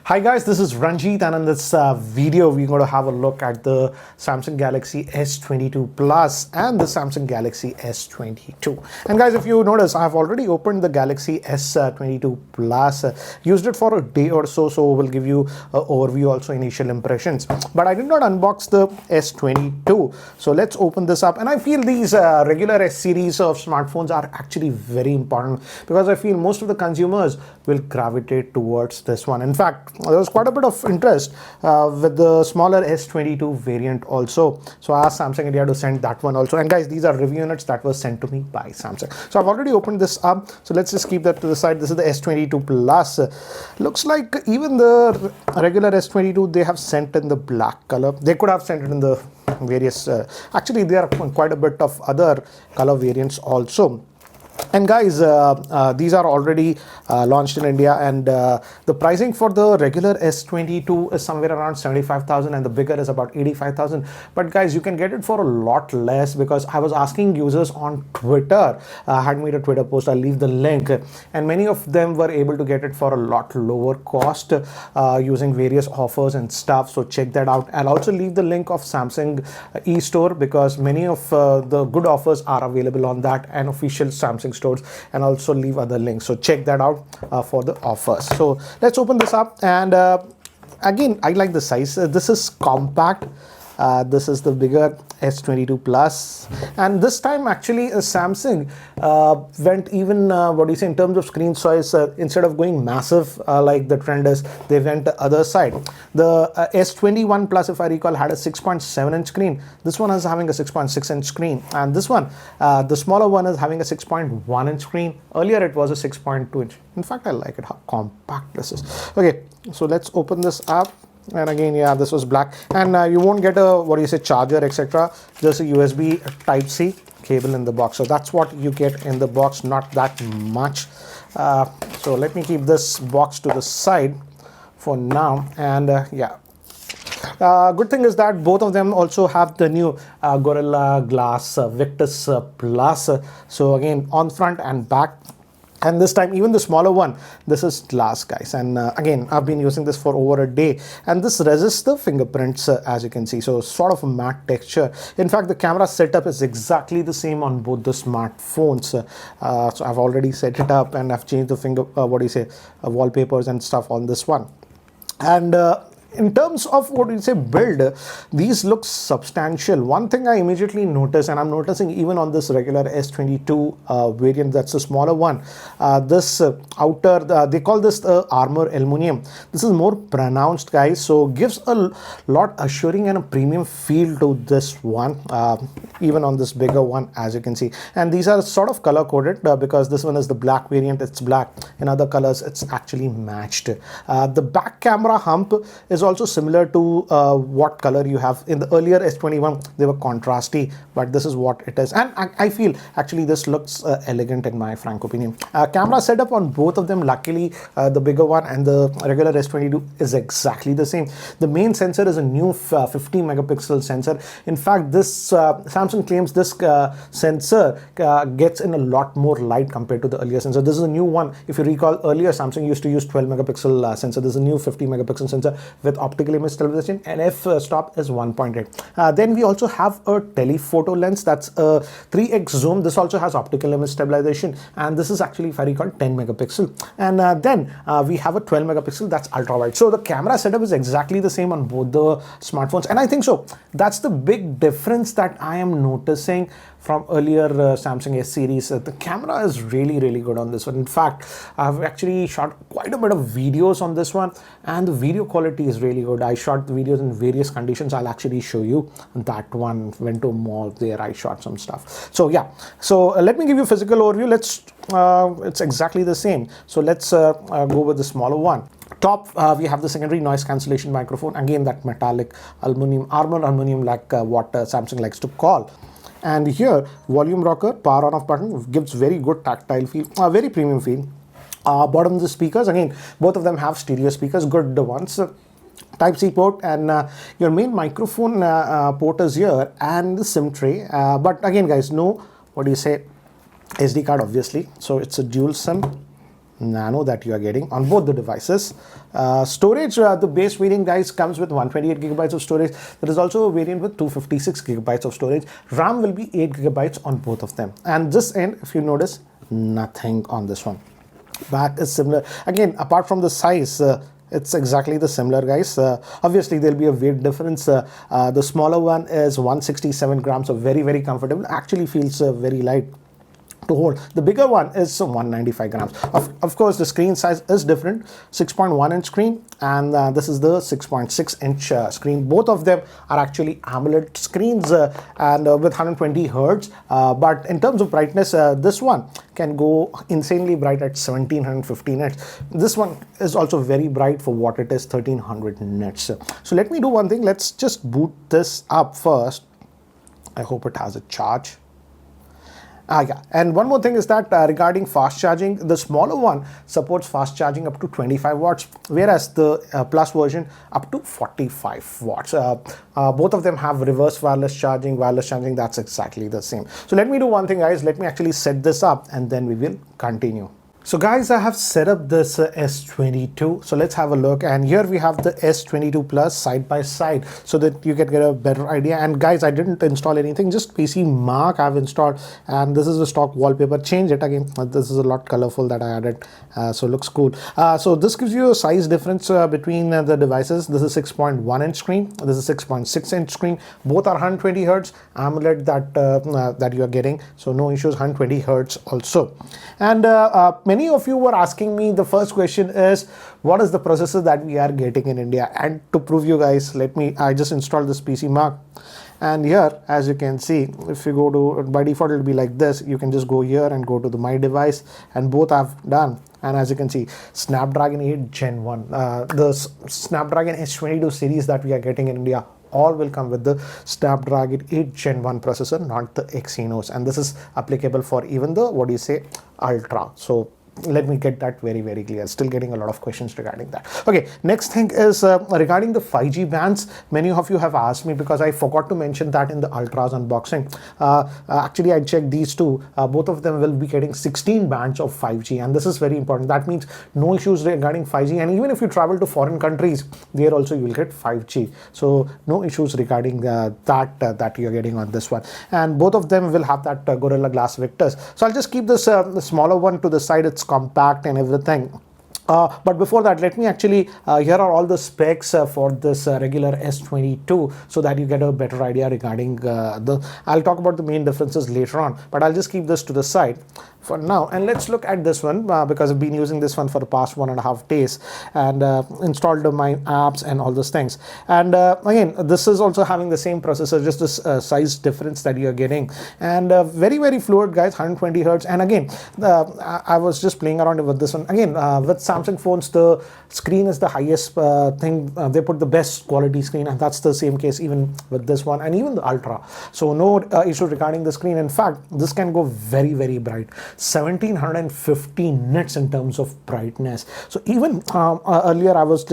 Hi guys, this is Ranjit, and in this video we're going to have a look at the Samsung Galaxy S22 Plus and the Samsung Galaxy S22. And guys, if you notice, I've already opened the Galaxy S22 Plus, used it for a day or so, we'll give you an overview, also initial impressions. But I did not unbox the S22, so let's open this up. And I feel these regular S series of smartphones are actually very important because I feel most of the consumers will gravitate towards this one. In fact, there was quite a bit of interest with the smaller S22 variant also. So I asked Samsung India to send that one also. And guys, these are review units that were sent to me by Samsung. So I've already opened this up. So let's just keep that to the side. This is the S22 Plus. Looks like even the regular S22, they have sent in the black color. They could have sent it in the various, actually there are quite a bit of other color variants also. And guys, these are already launched in India, and the pricing for the regular S22 is somewhere around 75,000 and the bigger is about 85,000. But guys, you can get it for a lot less because I was asking users on Twitter. I had made a Twitter post, I'll leave the link, and many of them were able to get it for a lot lower cost using various offers and stuff. So check that out. I'll also leave the link of Samsung e-store because many of the good offers are available on that and official Samsung stores, and also leave other links. So check that out for the offers. So let's open this up, and again, I like the size. This is compact. This is the bigger S22 Plus, and this time actually Samsung went even in terms of screen size. Instead of going massive like the trend is, they went the other side. The S21 Plus, if I recall, had a 6.7 inch screen. This one is having a 6.6 inch screen, and this one, the smaller one, is having a 6.1 inch screen. Earlier it was a 6.2 inch. In fact, I like it how compact this is. Okay, so let's open this up. And again, yeah, this was black, and you won't get a charger, etc. Just a USB Type-C cable in the box. So that's what you get in the box, not that much. So let me keep this box to the side for now, and yeah. Good thing is that both of them also have the new Gorilla Glass Victus Plus. So again, on front and back. And this time, even the smaller one, this is glass, guys. And again, I've been using this for over a day. And this resists the fingerprints, as you can see. So sort of a matte texture. In fact, the camera setup is exactly the same on both the smartphones. So I've already set it up, and I've changed the wallpapers and stuff on this one. And in terms of build, these look substantial. One thing I immediately noticed, and I'm noticing even on this regular S22 variant, that's the smaller one, this outer, they call this armor aluminum. This is more pronounced, guys, so gives a lot assuring and a premium feel to this one, even on this bigger one, as you can see. And these are sort of color coded because this one is the black variant, it's black. In other colors, it's actually matched. The back camera hump is also similar to what color you have in the earlier S21. They were contrasty, but this is what it is, and I feel actually this looks elegant in my frank opinion. Camera setup on both of them, luckily the bigger one and the regular S22 is exactly the same. The main sensor is a new 50 megapixel sensor. In fact, this Samsung claims this sensor gets in a lot more light compared to the earlier sensor. This is a new one. If you recall, earlier Samsung used to use 12 megapixel sensor. This is a new 50 megapixel sensor with optical image stabilization, and f-stop is 1.8. Then we also have a telephoto lens, that's a 3x zoom. This also has optical image stabilization, and this is actually, if I recall, 10 megapixel. And then we have a 12 megapixel, that's ultra wide. So the camera setup is exactly the same on both the smartphones, and I think so that's the big difference that I am noticing from earlier Samsung S series. The camera is really, really good on this one. In fact, I've actually shot quite a bit of videos on this one, and the video quality is really good. I shot the videos in various conditions. I'll actually show you that one. Went to a mall there, I shot some stuff. So yeah, so let me give you a physical overview. It's exactly the same. So let's go with the smaller one. Top, we have the secondary noise cancellation microphone. Again, that metallic aluminum, armor aluminum, like what Samsung likes to call. And here, volume rocker, power on off button, gives very good tactile feel, very premium feel. Bottom of the speakers, again, both of them have stereo speakers, good ones. Type-C port, and your main microphone port is here, and the SIM tray. But again, guys, no, SD card, obviously. So it's a dual SIM. Nano that you are getting on both the devices. Storage, the base variant, guys, comes with 128 gigabytes of storage. There is also a variant with 256 gigabytes of storage. RAM will be 8 gigabytes on both of them. And this end, if you notice, nothing on this one. Back is similar. Again, apart from the size, it's exactly the similar, guys. Obviously, there'll be a weight difference. The smaller one is 167 grams, so very, very comfortable. Actually feels very light to hold. The bigger one is 195 grams. Of course, the screen size is different. 6.1 inch screen, and this is the 6.6 inch screen. Both of them are actually AMOLED screens and with 120 hertz. But in terms of brightness, this one can go insanely bright at 1750 nits. This one is also very bright for what it is, 1300 nits. So let me do one thing. Let's just boot this up first. I hope it has a charge. Yeah, and one more thing is that regarding fast charging, the smaller one supports fast charging up to 25 watts, whereas the plus version up to 45 watts. Both of them have reverse wireless charging, that's exactly the same. So let me do one thing, guys. Let me actually set this up and then we will continue. So guys, I have set up this S22. So let's have a look. And here we have the S22 Plus side by side so that you can get a better idea. And guys, I didn't install anything, just PC Mark I've installed. And this is the stock wallpaper. Change it again. This is a lot colorful that I added. So looks cool. So this gives you a size difference between the devices. This is 6.1 inch screen. This is 6.6 inch screen. Both are 120 hertz AMOLED that you are getting. So no issues, 120 hertz also. And many of you were asking me, the first question is, what is the processor that we are getting in India? And to prove you guys, I just installed this PC Mark. And here, as you can see, if you go to, by default, it'll be like this. You can just go here and go to the My Device, and both I've done. And as you can see, Snapdragon 8 Gen 1, the Snapdragon S22 series that we are getting in India, all will come with the Snapdragon 8 Gen 1 processor, not the Exynos. And this is applicable for even the, Ultra. So let me get that very, very clear. Still getting a lot of questions regarding that. Okay, next thing is regarding the 5G bands. Many of you have asked me, because I forgot to mention that in the Ultra's unboxing. Actually, I checked these two. Both of them will be getting 16 bands of 5G, and this is very important. That means no issues regarding 5G, and even if you travel to foreign countries, there also you will get 5G. So no issues regarding that you're getting on this one. And both of them will have that Gorilla Glass Victors. So I'll just keep this the smaller one to the side. It's compact and everything. But before that, let me actually, here are all the specs for this regular S22 so that you get a better idea regarding I'll talk about the main differences later on, but I'll just keep this to the side for now. And let's look at this one because I've been using this one for the past 1.5 days and installed my apps and all those things. And again, this is also having the same processor, just this size difference that you're getting. And very, very fluid, guys, 120 hertz. And again, I was just playing around with this one. Again, with Samsung phones, the screen is the highest thing. They put the best quality screen, and that's the same case even with this one and even the Ultra. So no issue regarding the screen. In fact, this can go very, very bright. 1750 nits in terms of brightness. So even earlier I've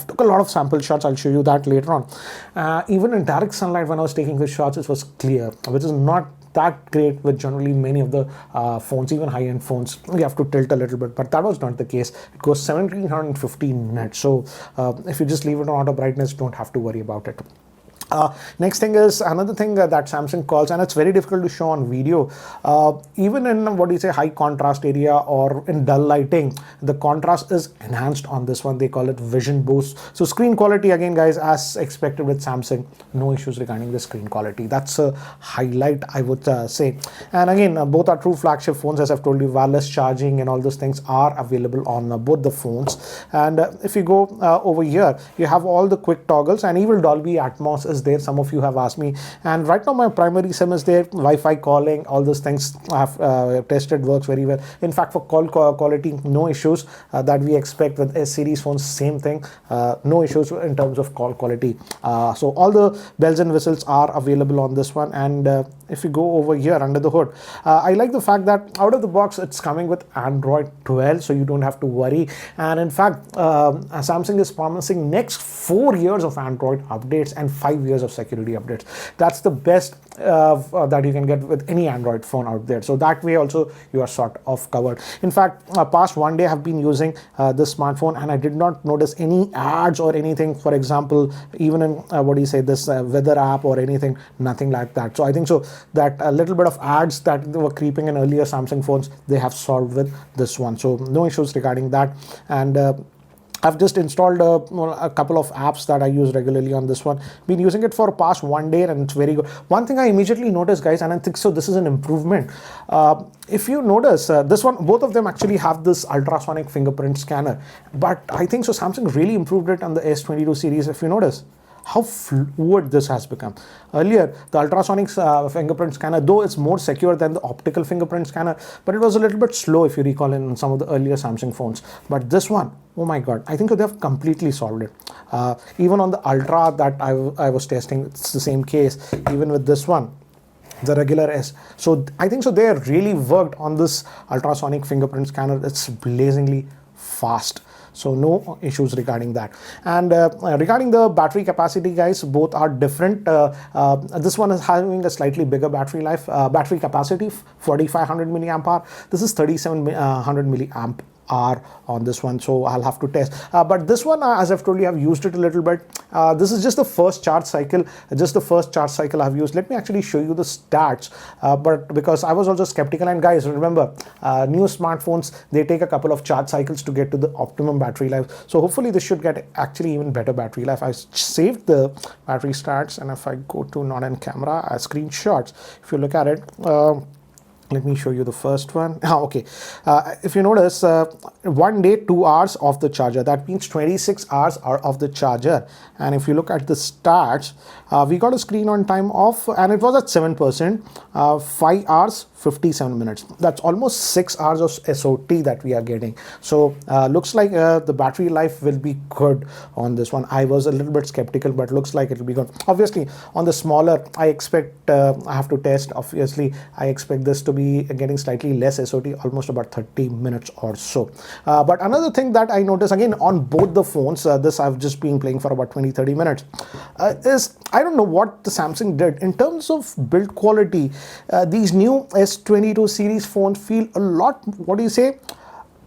took a lot of sample shots. I'll show you that later on. Even in direct sunlight, when I was taking the shots, it was clear, which is not that great with generally many of the phones, even high-end phones. You have to tilt a little bit, but that was not the case. It goes 1750 nits. So if you just leave it on auto brightness, don't have to worry about it. Next thing is another thing that Samsung calls, and it's very difficult to show on video, even in high contrast area or in dull lighting, the contrast is enhanced on this one. They call it vision boost. So screen quality, again guys, as expected with Samsung, no issues regarding the screen quality. That's a highlight, I would say. And again, both are true flagship phones. As I've told you, wireless charging and all those things are available on both the phones. And if you go over here, you have all the quick toggles, and even Dolby Atmos is there. Some of you have asked me, and right now my primary SIM is there. Wi-Fi calling, all those things I have tested, works very well. In fact, for call quality, no issues that we expect with S series phones. Same thing, no issues in terms of call quality. So all the bells and whistles are available on this one. And if you go over here under the hood, I like the fact that out of the box it's coming with Android 12, so you don't have to worry. And in fact, Samsung is promising next 4 years of Android updates and 5 years of security updates. That's the best that you can get with any Android phone out there. So that way also you are sort of covered. In fact, past one day I've been using this smartphone and I did not notice any ads or anything. For example, even in this weather app or anything, nothing like that. So I think so that a little bit of ads that were creeping in earlier Samsung phones, they have solved with this one. So no issues regarding that. And I've just installed a couple of apps that I use regularly on this one. Been using it for past one day and it's very good. One thing I immediately noticed, guys, and I think so this is an improvement. If you notice, this one, both of them actually have this ultrasonic fingerprint scanner. But I think so Samsung really improved it on the S22 series. If you notice how fluid this has become. Earlier, the ultrasonic fingerprint scanner, though it's more secure than the optical fingerprint scanner, but it was a little bit slow if you recall in some of the earlier Samsung phones. But this one, oh my God, I think they've completely solved it. Even on the Ultra that I was testing, it's the same case. Even with this one, the regular S. So I think so they really worked on this ultrasonic fingerprint scanner. It's blazingly fast. So no issues regarding that. And regarding the battery capacity, guys, both are different. This one is having a slightly bigger battery life, battery capacity, 4500 milliamp hour. This is 3700 milliamp hour on this one, so I'll have to test. But this one, as I've told you, I've used it a little bit. This is just the first charge cycle. I've used. Let me actually show you the stats. But because I was also skeptical, and guys, remember, new smartphones, they take a couple of charge cycles to get to the optimum battery life. So hopefully this should get actually even better battery life. I saved the battery stats, and if I go to not in camera, screenshots, if you look at it, let me show you the first one. Okay. If you notice, 1 day, 2 hours of the charger. That means 26 hours are of the charger. And if you look at the stats, we got a screen on time of, and it was at 7%, 5 hours, 57 minutes. That's almost 6 hours of SOT that we are getting. So looks like the battery life will be good on this one. I was a little bit skeptical, but looks like it will be good. Obviously, on the smaller, I expect, I have to test. Obviously, I expect this to be getting slightly less SOT, almost about 30 minutes or so. But another thing that I noticed, again, on both the phones, this I've just been playing for about 20-30 minutes, is I don't know what the Samsung did in terms of build quality. These new S22 series phones feel a lot,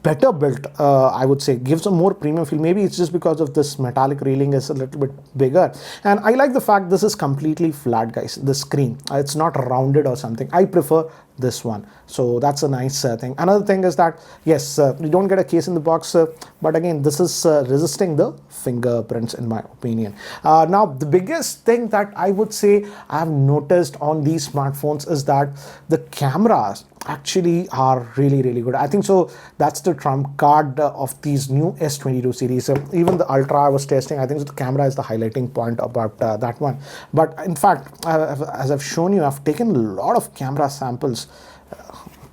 better built, I would say, gives a more premium feel. Maybe it's just because of this metallic railing is a little bit bigger. And I like the fact this is completely flat, guys, the screen. It's not rounded or something. I prefer this one. So that's a nice thing. Another thing is that, yes, you don't get a case in the box, but again, this is resisting the fingerprints in my opinion. Now, the biggest thing that I would say I have noticed on these smartphones is that the cameras actually are really, really good. I think so that's the trump card of these new S22 series. Even the Ultra I was testing, I think the camera is the highlighting point about that one. But in fact, as I've shown you, I've taken a lot of camera samples,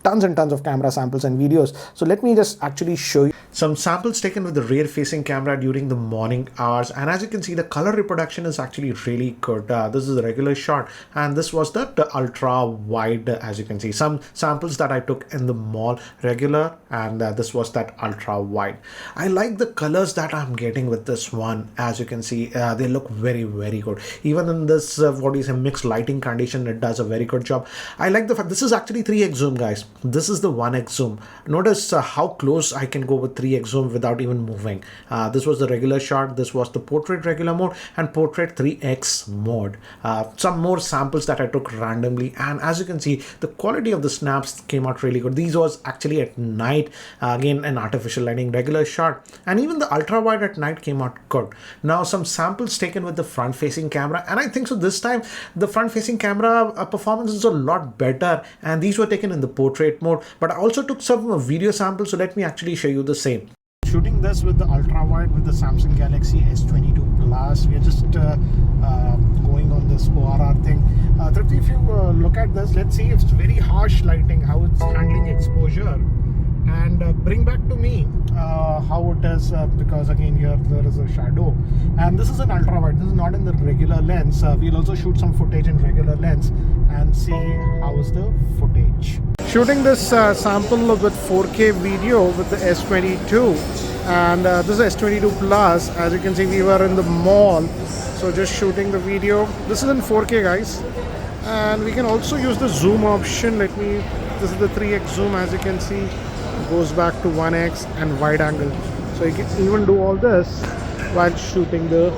tons and tons of camera samples and videos. So let me just actually show you some samples taken with the rear facing camera during the morning hours. And as you can see, the color reproduction is actually really good. This is a regular shot, and this was the ultra wide. As you can see, some samples that I took in the mall, regular, and this was that ultra wide. I like the colors that I'm getting with this one. As you can see, they look very, very good. Even in this mixed lighting condition, it does a very good job. I like the fact this is actually 3x zoom, guys. This is the 1x zoom. Notice how close I can go with 3x zoom without even moving. This was the regular shot. This was the portrait regular mode and portrait 3x mode. Some more samples that I took randomly, and as you can see, the quality of the snaps came out really good. These was actually at night, again an artificial lighting regular shot, and even the ultra wide at night came out good. Now some samples taken with the front facing camera, and I think so this time the front facing camera performance is a lot better, and these were taken in the portrait mode. But I also took some video samples, so let me actually show you the same. Shooting this with the ultra wide with the Samsung Galaxy S22 Plus. We are just going on this ORR thing. Tripti, if you look at this, let's see if it's very harsh lighting, how it's handling exposure. and bring back to me how it is, because again here there is a shadow, and this is an ultra wide, this is not in the regular lens. We'll also shoot some footage in regular lens and see how is the footage. Shooting this sample with 4K video with the S22, and this is S22 Plus. As you can see, we were in the mall, so just shooting the video. This is in 4K, guys, and we can also use the zoom option. This is the 3x zoom, as you can see, goes back to 1x, and wide angle, so you can even do all this while shooting the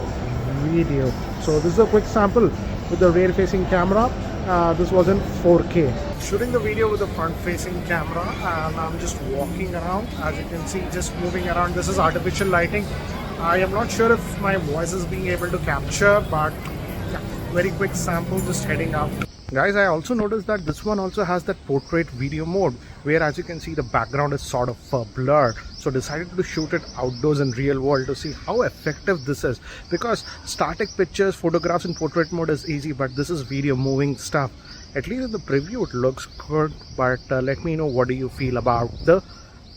video. So this is a quick sample with the rear facing camera. This was in 4K. Shooting the video with the front facing camera, and I'm just walking around, as you can see, just moving around. This is artificial lighting. I am not sure if my voice is being able to capture, but yeah, very quick sample, just heading out. Guys, I also noticed that this one also has that portrait video mode, where as you can see the background is sort of blurred. So decided to shoot it outdoors in real world to see how effective this is, because static pictures, photographs in portrait mode is easy, but this is video moving stuff. At least in the preview it looks good, but let me know what do you feel about the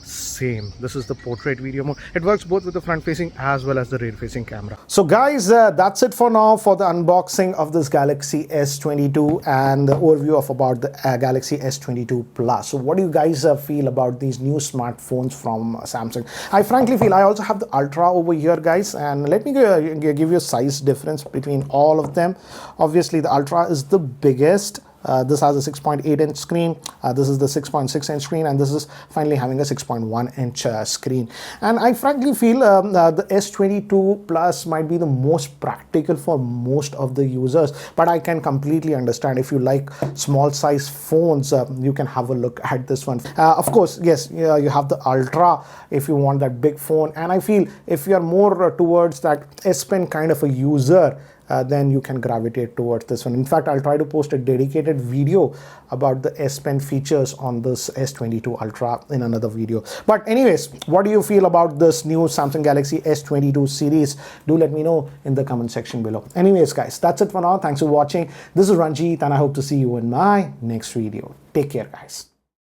same. This is the portrait video mode. It works both with the front facing as well as the rear facing camera. So guys, that's it for now for the unboxing of this Galaxy S22 and the overview of about the Galaxy S22 Plus. So what do you guys feel about these new smartphones from Samsung? I frankly feel, I also have the Ultra over here, guys, and let me give you a size difference between all of them. Obviously the Ultra is the biggest. This has a 6.8 inch screen, this is the 6.6 inch screen, and this is finally having a 6.1 inch screen. And I frankly feel the S22 Plus might be the most practical for most of the users, but I can completely understand if you like small size phones, you can have a look at this one. Of course, yes, you have the Ultra if you want that big phone, and I feel if you are more towards that S Pen kind of a user, then you can gravitate towards this one. In fact, I'll try to post a dedicated video about the S Pen features on this S22 Ultra in another video. But anyways, what do you feel about this new Samsung Galaxy S22 series? Do let me know in the comment section below. Anyways, guys, that's it for now. Thanks for watching. This is Ranjit, and I hope to see you in my next video. Take care, guys.